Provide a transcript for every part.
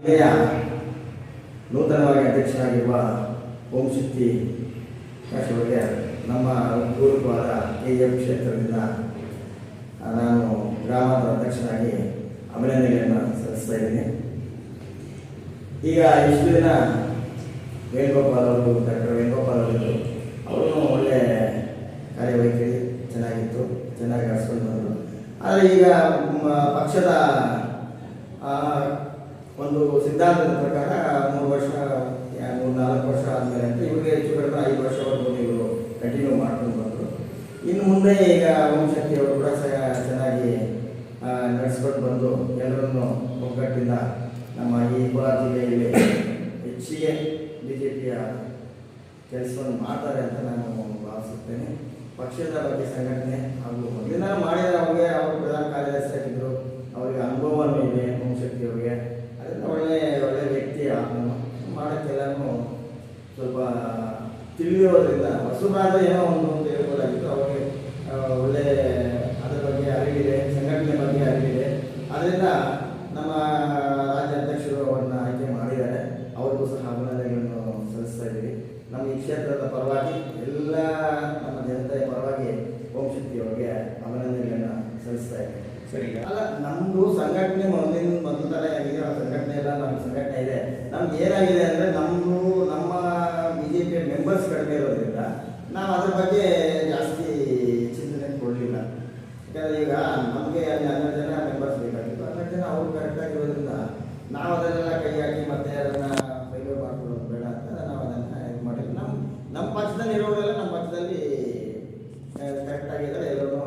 ಜಿಲ್ಲೆಯ ನೂತನವಾಗಿ ಅಧ್ಯಕ್ಷರಾಗಿರುವ ಓಂ ಶಕ್ತಿ ಅವರಿಗೆ ನಮ್ಮ ಪೂರ್ವವಾದ KEM ಕ್ಷೇತ್ರದಿಂದ ನಾನು ಗ್ರಾಮದ ಅಧ್ಯಕ್ಷರಾಗಿ ಅಭಿನಂದನೆಯನ್ನು ಸಲ್ಲಿಸ್ತಾ ಇದ್ದೀನಿ. ಈಗ ಇಷ್ಟು ದಿನ ವೇಣುಗೋಪಾಲ್ ಅವರು, ಡಾಕ್ಟರ್ ವೇಣುಗೋಪಾಲ್ ಅವರು ಒಳ್ಳೆ ಕಾರ್ಯವೈಖರಿ ಚೆನ್ನಾಗಿತ್ತು, ಚೆನ್ನಾಗಿ ನಡೆಸ್ಕೊಂಡು ಬಂದರು. ಆದರೆ ಈಗ ಪಕ್ಷದ ಒಂದು ಸಿದ್ಧಾಂತದ ಪ್ರಕಾರ 3 ವರ್ಷ 4 ವರ್ಷ ಆದಮೇಲೆ ಅಂತ ಇವರಿಗೆ ಹೆಚ್ಚು ಕಡಿಮೆ 5 ವರ್ಷವರೆಗೂ ಇವರು ಕಂಟಿನ್ಯೂ ಮಾಡ್ಕೊಂಡು ಬಂದರು. ಇನ್ನು ಮುಂದೆ ಈಗ ಓಂ ಶಕ್ತಿ ಅವರು ಕೂಡ ಚೆನ್ನಾಗಿ ನಡೆಸ್ಕೊಂಡು ಬಂದು ಎಲ್ಲರನ್ನು ಒಗ್ಗಟ್ಟಿಂದ ನಮ್ಮ ಈ ಕೋಲಾರ ಜಿಲ್ಲೆಯಲ್ಲಿ ಹೆಚ್ಚಿಗೆ BJPಯ ಕೆಲಸವನ್ನು ಮಾಡ್ತಾರೆ ಅಂತ ನಾನು ಭಾವಿಸುತ್ತೇನೆ. ಪಕ್ಷದ ಬಗ್ಗೆ ಸಂಘಟನೆ ಹಾಗೂ ಮೊದಲಿನ ಮಾಡಿದ ಅವ್ರಿಗೆ ಅವರು ಪ್ರಧಾನ ಕಾರ್ಯದರ್ಶಿ ಆಗಿದ್ದರು, ಅವರಿಗೆ ಅನುಭವವನ್ನು ಇದೆ ಓಂ ಶಕ್ತಿ ಅವರಿಗೆ. ಅದರಿಂದ ಒಳ್ಳೆ ವ್ಯಕ್ತಿ ಮಾಡೋಕ್ಕೆಲ್ಲನೂ ಸ್ವಲ್ಪ ತಿಳಿಯೋದ್ರಿಂದ ಹೊಸಬರಾದ ಏನೋ ಒಂದು ಹೇಳ್ಬೋದಾಗಿತ್ತು. ಅವರಿಗೆ ಒಳ್ಳೆ ಅದರ ಬಗ್ಗೆ ಅರಿವಿದೆ, ಸಂಘಟನೆ ಬಗ್ಗೆ ಅರಿವಿದೆ. ಅದರಿಂದ ನಮ್ಮ ರಾಜ್ಯ ಅಧ್ಯಕ್ಷರು ಅವರನ್ನು ಆಯ್ಕೆ ಮಾಡಿದ್ದಾರೆ. ಅವ್ರಿಗೂ ಸಹ ಅಭಿನಂದನೆಗಳನ್ನು ಸಲ್ಲಿಸ್ತಾ ಇದ್ದೀವಿ. ನಮ್ಮ ಈ ಕ್ಷೇತ್ರದ ಪರವಾಗಿ ಎಲ್ಲ ನಮ್ಮ ಜನತೆಯ ಪರವಾಗಿ ಓಂ ಶಕ್ತಿ ಅವರಿಗೆ ಅಭಿನಂದನೆಗಳನ್ನು ಸಲ್ಲಿಸ್ತಾ ಇದ್ದೀವಿ. ಸರಿ, ಅಲ್ಲ ನಮ್ಮದು ಸಂಘಟನೆ ಮೊದಲು ಥರ ಆಗಿದೆ, ಆ ಸಂಘಟನೆ ಎಲ್ಲ ನಮ್ಮ ಸಂಘಟನೆ ಇದೆ. ನಮ್ಗೆ ಏನಾಗಿದೆ ಅಂದರೆ ನಮ್ಮ BJP ಮೆಂಬರ್ಸ್ ಕಡಿಮೆ ಇರೋದ್ರಿಂದ ನಾವು ಅದ್ರ ಬಗ್ಗೆ ಜಾಸ್ತಿ ಚಿಂತನೆ ಕೊಡಲಿಲ್ಲ. ಯಾಕಂದರೆ ಈಗ ನಮಗೆ ಅಲ್ಲಿ 12 ಜನ ಮೆಂಬರ್ಸ್ ಬೇಕಾಗಿತ್ತು. 12 ಜನ ಅವ್ರು ಕರೆಕ್ಟಾಗಿರೋದ್ರಿಂದ ನಾವು ಅದನ್ನೆಲ್ಲ ಕೈ ಹಾಕಿ ಮತ್ತೆ ಅದನ್ನು ಫೈಲ್ ಮಾಡ್ಕೊಳ್ಳೋದು ಬೇಡ ಅಂತ ನಾವು ಅದನ್ನು ಇದು ಮಾಡಿದ್ವಿ. ನಮ್ಮ ಪಕ್ಷದಲ್ಲಿ ಇರೋರೆಲ್ಲ ನಮ್ಮ ಪಕ್ಷದಲ್ಲಿ ಕರೆಕ್ಟಾಗಿದ್ದಾರೆ. ಎಲ್ಲರೂ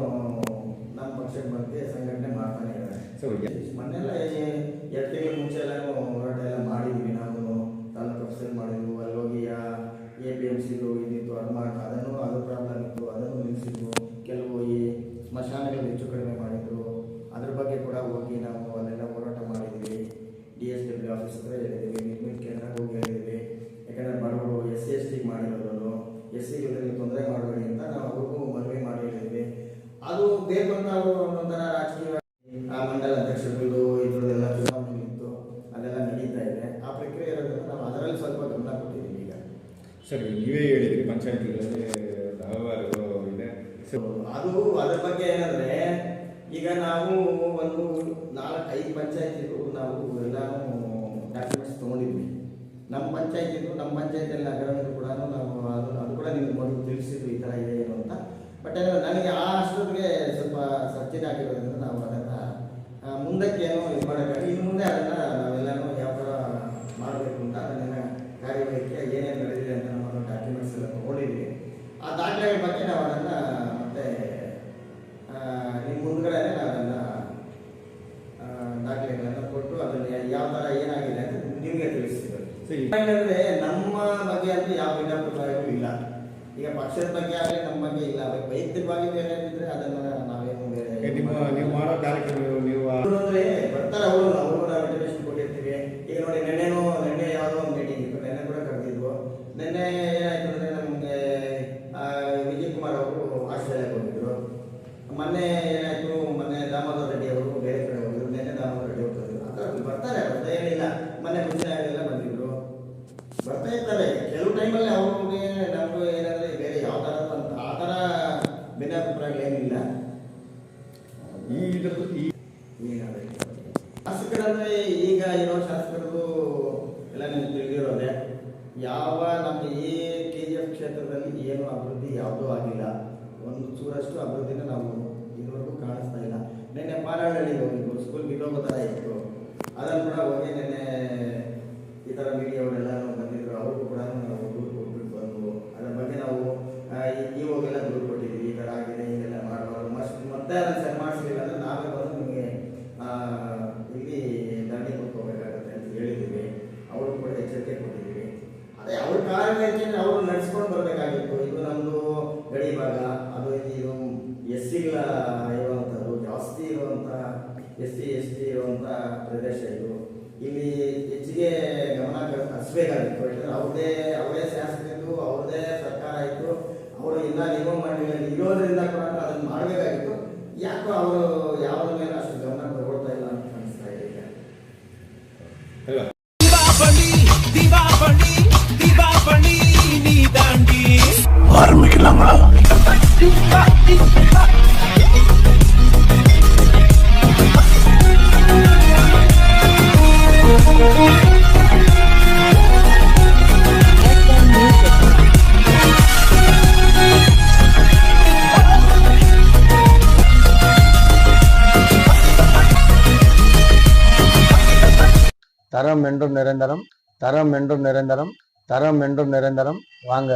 ನಮ್ಮ ಪಕ್ಷಕ್ಕೆ ಬಗ್ಗೆ ಸಂಘಟನೆ ಮಾಡ್ತಾನೆ ಇದ್ದಾರೆ. ಸೊ ಮೊನ್ನೆಲ್ಲ 2 ತಿಂಗಳ ಮುಂಚೆ ಎಲ್ಲ ಹೋರಾಟ ಎಲ್ಲ ಮಾಡಿದ್ವಿ. ನಾವು ತಾಲೂಕು ಆಫೀಸಲ್ಲಿ ಮಾಡಿದ್ವಿ. ಅಲ್ಲಿ ಹೋಗಿ APMCದು ಇದಿತ್ತು, ಅದು ಪ್ರಾಬ್ಲಮ್ ಇತ್ತು, ಅದನ್ನು ನಿಲ್ಲಿಸಿದ್ವು. ಕೆಲವು ಈ ಸ್ಮಶಾನಗಳು ಹೆಚ್ಚು ಕಡಿಮೆ ಮಾಡಿದ್ರು, ಅದ್ರ ಬಗ್ಗೆ ಕೂಡ ಹೋಗಿ ನಾವು ಅಲ್ಲೆಲ್ಲ ಹೋರಾಟ ಮಾಡಿದ್ವಿ. DSW ಆಫೀಸ್ ಹತ್ರ ಹೇಳಿದ್ವಿ, ನಿರ್ಮಿತ ಕೇಂದ್ರ ಹೋಗಿ ಹೇಳಿದ್ವಿ. ಯಾಕಂದರೆ ಬಡವರು SC/ST ಮಾಡಿರೋದು, SC ತೊಂದರೆ ಮಾಡಬೇಡಿ ಅಂತ ನಾವು ಅವ್ರಿಗೂ ಮನವಿ ಮಾಡಿ ಹೇಳಿದ್ವಿ. ಅದು ಬೇಕು ಅಂತ ಅವರು ಒಂದೊಂಥರ ರಾಜಕೀಯ ಮಂಡಲ ಅಧ್ಯಕ್ಷರುಗಳು ಇದ್ರದ್ದೆಲ್ಲ ಚುನಾವಣೆ ಇತ್ತು, ಅದೆಲ್ಲ ನಡೀತಾ ಇದೆ. ಆ ಪ್ರಕ್ರಿಯೆ ಇರೋದ್ರಿಂದ ನಾವು ಅದರಲ್ಲಿ ಸ್ವಲ್ಪ ಗಮನ ಕೊಟ್ಟಿದ್ದೀವಿ. ಈಗ ಸರ್, ನೀವೇ ಹೇಳಿದ್ರಿ ಪಂಚಾಯತಿಗಳಲ್ಲಿ ಹಲವಾರು ಇದೆ. ಸೊ ಅದ್ರ ಬಗ್ಗೆ ಏನಂದರೆ ಈಗ ನಾವು ಒಂದು 4-5 ಪಂಚಾಯತಿಗೂ ನಾವು ಎಲ್ಲಾನು ಡಾಕ್ಯುಮೆಂಟ್ಸ್ ತೊಗೊಂಡಿದ್ವಿ. ನಮ್ಮ ಪಂಚಾಯತಿಯಲ್ಲಿ ನಗರಗಳು ಕೂಡ ನಾವು ಅದು ಕೂಡ ನಿಮ್ಗೆ ಮೊದಲು ತಿಳಿಸಿದ್ರು ಈ ಥರ ಇದೆ ಏನು ಅಂತ. ಬಟ್ ನನಗೆ ಆ ಅಷ್ಟೊತ್ತಿಗೆ ಸ್ವಲ್ಪ ಸರ್ಚಿನ್ ಆಗಿರೋದ್ರಿಂದ ನಾವು ಅದನ್ನು ಮುಂದಕ್ಕೆ ಏನೋ ಇದು ಮಾಡೋಕ್ಕಾಗಿ ಇನ್ನು ಮುಂದೆ ಅದನ್ನು ನಾವೆಲ್ಲನೂ ಯಾವ ಥರ ಮಾಡಬೇಕು ಅಂತ ಅದನ್ನೆಲ್ಲ ಕಾರ್ಯವೈಖರಿ ಏನೇನು ನಡೆದಿದೆ ಅಂತ ನಮ್ಮ ಡಾಕ್ಯುಮೆಂಟ್ಸ್ ಎಲ್ಲ ತೊಗೊಂಡಿದ್ವಿ. ಆ ದಾಖಲೆಗಳ ಬಗ್ಗೆ ನಾವು ಅದನ್ನು ಮತ್ತೆ ನಿಮ್ಮ ಮುಂದ್ಗಡೆ ಅದನ್ನು ದಾಖಲೆಗಳನ್ನು ಕೊಟ್ಟು ಅದನ್ನು ಯಾವ ಥರ ಏನಾಗಿದೆ ಅಂತ ನಿಮಗೆ ತಿಳಿಸ್ತೀವಿ. ಏನಂದರೆ ನಮ್ಮ ಬಗ್ಗೆ ಅಂತೂ ಯಾವ ಭಿನ್ನಾಭಿಪ್ರಾಯವೂ ಇಲ್ಲ. ಈಗ ಪಕ್ಷದ ಬಗ್ಗೆ ಆಗಲಿ ನಮ್ಮ ಬಗ್ಗೆ ಇಲ್ಲ. ವೈಯಕ್ತಿಕವಾಗಿ ಬೇರೆ ಇದ್ದರೆ ಅದನ್ನು ನಾವೇನು ಬೇರೆ ನೀವು ಮಾಡೋ ಕಾರ್ಯಕ್ರಮ ನೀವು ಅಂದರೆ ಬರ್ತಾರೆ ಅವ್ರಿಗೂ ನಾವು ಇಂಟಿಮೇಷನ್ ಕೊಟ್ಟಿರ್ತೀವಿ. ಈಗ ನೋಡಿ ನೆನ್ನೆ ಯಾವುದೋ ಒಂದು ಮೀಟಿಂಗ್ ಇತ್ತು, ನೆನ್ನೆ ಕೂಡ ಕರೆದಿದ್ವು. ನೆನ್ನೆ ಏನಾಯ್ತು ಅಂದರೆ ನಮಗೆ ವಿಜಯ್ ಕುಮಾರ್ ಅವರು ಆಸ್ಟ್ರೇಲಿಯಾಗೆ ಹೋಗಿದ್ರು. ಮೊನ್ನೆ ಏನಾಯಿತು, ಮೊನ್ನೆ ದಾಮೋದರ್ ರೆಡ್ಡಿ ಅವರು ಬೇರೆ ಕಡೆ ಹೋಗಿದ್ರು. ನೆನ್ನೆ ದಾಮೋದರ್ ರೆಡ್ಡಿ ಹೋಗ್ತಿದ್ರು. ಆ ಥರ ಬರ್ತಾರೆ, ಬರ್ತಾ ಏನಿಲ್ಲ. ಮೊನ್ನೆ ಮುಂಚೆಲ್ಲ ಬಂದಿದ್ರು, ಬರ್ತಾ ಇರ್ತಾರೆ. ಕೆಲವು ಟೈಮಲ್ಲಿ ಅವ್ರಿಗೆ ನಮಗೂ ಏನಂದರೆ ಬೇರೆ ಯಾವ ಥರ ಅಂತ ಆ ಥರ ಭಿನ್ನಾಭಿಪ್ರಾಯಗಳೇನಿಲ್ಲ. ಶಾಸಕರಂದರೆ ಈಗ ಇರೋ ಶಾಸಕರು ಎಲ್ಲ ನಿಮ್ಗೆ ತಿಳಿದಿರೋದೆ. ಯಾವ ನಮ್ಮ ಈ KGF ಕ್ಷೇತ್ರದಲ್ಲಿ ಏನು ಅಭಿವೃದ್ಧಿ ಯಾವುದೂ ಆಗಿಲ್ಲ. ಒಂದು ಚೂರಷ್ಟು ಅಭಿವೃದ್ಧಿನ ನಾವು ಇದುವರೆಗೂ ಕಾಣಿಸ್ತಾ ಇಲ್ಲ. ನಿನ್ನೆ ಪಾರಾಡಳ್ಳಿಗೆ ಹೋಗಿದ್ದು, ಸ್ಕೂಲ್ ಬಿದ್ದೋಗೋ ಥರ ಇತ್ತು. ಅದನ್ನು ಕೂಡ ಹೋಗಿ ನಿನ್ನೆ ಈ ಥರ ಮೀಡಿಯಾವರೆಲ್ಲರೂ ಬಂದಿದ್ರು. ಅವ್ರಿಗೂ ಕೂಡ ನಾವು ದೂರು ಕೊಟ್ಬಿಟ್ಟು ಬಂದು ಅದರ ಬಗ್ಗೆ ನಾವು ಇವಾಗೆಲ್ಲ ದೂರು ಕೊಟ್ಟಿದ್ದೀವಿ. ಈ ಥರ ಆಗಿದೆ, ಹೀಗೆಲ್ಲ ಮಾಡಬಾರ್ದು, ಮತ್ತೆ ಅದನ್ನು ಸರಿ ಮಾಡಿಸಲಿಲ್ಲ ಅಂದರೆ ನಾವೇ ಬಂದು ನಿಮಗೆ ಇಲ್ಲಿ ದಂಡಿ ಕೊಟ್ಕೋಬೇಕಾಗತ್ತೆ ಅಂತ ಹೇಳಿದ್ದೀವಿ. ಅವರು ಕೂಡ ಎಚ್ಚರಿಕೆ ಕೊಟ್ಟಿದ್ದೀವಿ. ಅದೇ ಅವ್ರ ಕಾರ್ಯವೈಖರಿಯನ್ನು ಅವರು ನಡೆಸ್ಕೊಂಡು ಬರಬೇಕಾಗಿತ್ತು. ಇದು ನಮ್ಮದು ಗಡಿ ಭಾಗ, ಅದು ಇದು SCಗಳ ಇರುವಂಥದ್ದು, ಜಾಸ್ತಿ ಇರುವಂಥ SC/ST ಇರುವಂಥ ಪ್ರದೇಶ ಇದು. ಇಲ್ಲಿ ಹೆಚ್ಚಿಗೆ ಗಮನ ಹರಿಸಬೇಕಾಗಿತ್ತು. ಯಾಕಂದರೆ ಅವರೇ ಶಾಸಕರಿದ್ದು, ಅವ್ರದ್ದೇ ಸರ್ಕಾರ ಇತ್ತು, ಅವರು ಎಲ್ಲ ನಿಗಮ ಮಂಡಳಿಯಲ್ಲಿ ಇರೋದ್ರಿಂದ ಕೂಡ ಅದನ್ನು ಮಾಡಬೇಕಾಗಿತ್ತು. ಯಾಕೋ ಅವರು ಯಾವುದ್ರ ಮೇಲೆ ಅಷ್ಟು ಗಮನ ತಗೊಳ್ತಾ ಇಲ್ಲ ಅಂತ ಅನಿಸ್ತಾ ಇದೆ. தரம் என்றும் நிரந்தரம், தரம் என்றும் நிரந்தரம், தரம் என்றும் நிரந்தரம். வாங்க.